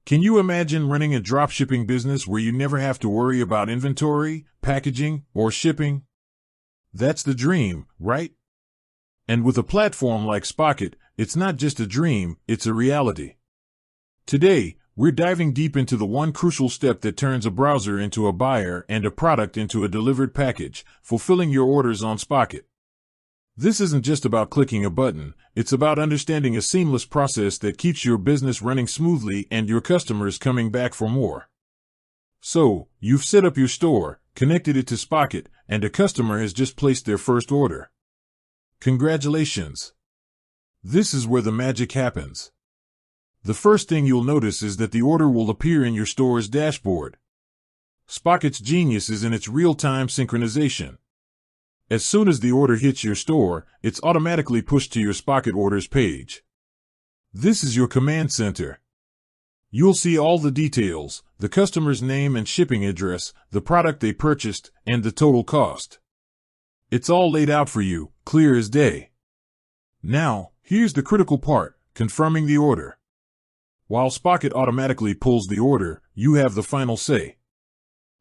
Can you imagine running a dropshipping business where you never have to worry about inventory, packaging, or shipping? That's the dream, right? And with a platform like Spocket, it's not just a dream, it's a reality. Today, we're diving deep into the one crucial step that turns a browser into a buyer and a product into a delivered package, fulfilling your orders on Spocket. This isn't just about clicking a button, it's about understanding a seamless process that keeps your business running smoothly and your customers coming back for more. So, you've set up your store, connected it to Spocket, and a customer has just placed their first order. Congratulations! This is where the magic happens. The first thing you'll notice is that the order will appear in your store's dashboard. Spocket's genius is in its real-time synchronization. As soon as the order hits your store, it's automatically pushed to your Spocket orders page. This is your command center. You'll see all the details, the customer's name and shipping address, the product they purchased, and the total cost. It's all laid out for you, clear as day. Now, here's the critical part, confirming the order. While Spocket automatically pulls the order, you have the final say.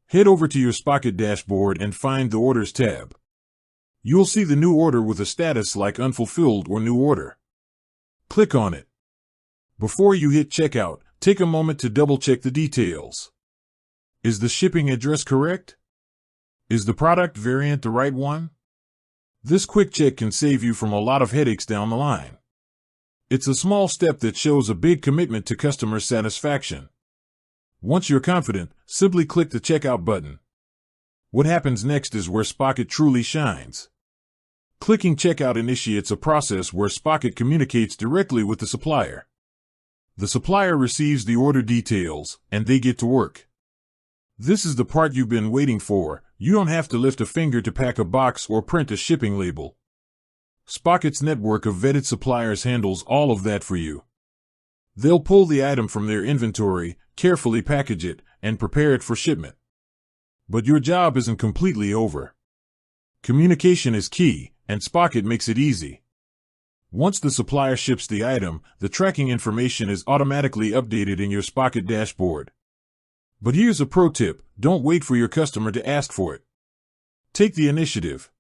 Head over to your Spocket dashboard and find the Orders tab. You'll see the new order with a status like unfulfilled or new order. Click on it. Before you hit checkout, take a moment to double-check the details. Is the shipping address correct? Is the product variant the right one? This quick check can save you from a lot of headaches down the line. It's a small step that shows a big commitment to customer satisfaction. Once you're confident, simply click the checkout button. What happens next is where Spocket truly shines. Clicking checkout initiates a process where Spocket communicates directly with the supplier. The supplier receives the order details, and they get to work. This is the part you've been waiting for. You don't have to lift a finger to pack a box or print a shipping label. Spocket's network of vetted suppliers handles all of that for you. They'll pull the item from their inventory, carefully package it, and prepare it for shipment. But your job isn't completely over. Communication is key, and Spocket makes it easy. Once the supplier ships the item, the tracking information is automatically updated in your Spocket dashboard. But here's a pro tip: don't wait for your customer to ask for it. Take the initiative.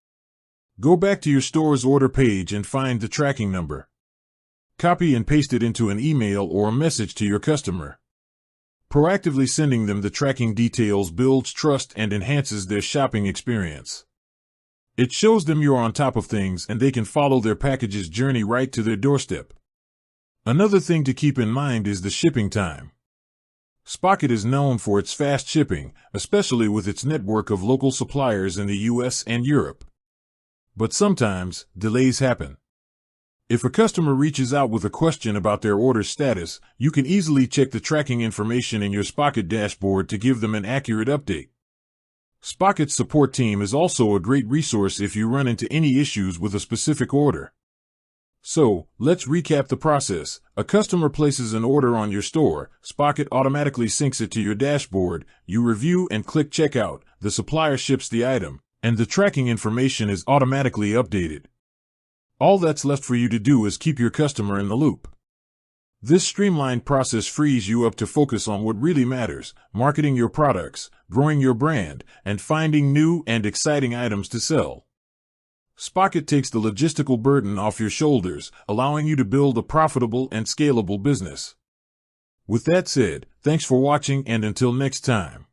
Go back to your store's order page and find the tracking number. Copy and paste it into an email or a message to your customer. Proactively sending them the tracking details builds trust and enhances their shopping experience. It shows them you're on top of things and they can follow their package's journey right to their doorstep. Another thing to keep in mind is the shipping time. Spocket is known for its fast shipping, especially with its network of local suppliers in the US and Europe. But sometimes, delays happen. If a customer reaches out with a question about their order status, you can easily check the tracking information in your Spocket dashboard to give them an accurate update. Spocket's support team is also a great resource if you run into any issues with a specific order. So, let's recap the process. A customer places an order on your store, Spocket automatically syncs it to your dashboard, you review and click checkout, the supplier ships the item, and the tracking information is automatically updated. All that's left for you to do is keep your customer in the loop. This streamlined process frees you up to focus on what really matters: marketing your products, growing your brand, and finding new and exciting items to sell. Spocket takes the logistical burden off your shoulders, allowing you to build a profitable and scalable business. With that said, thanks for watching, and until next time.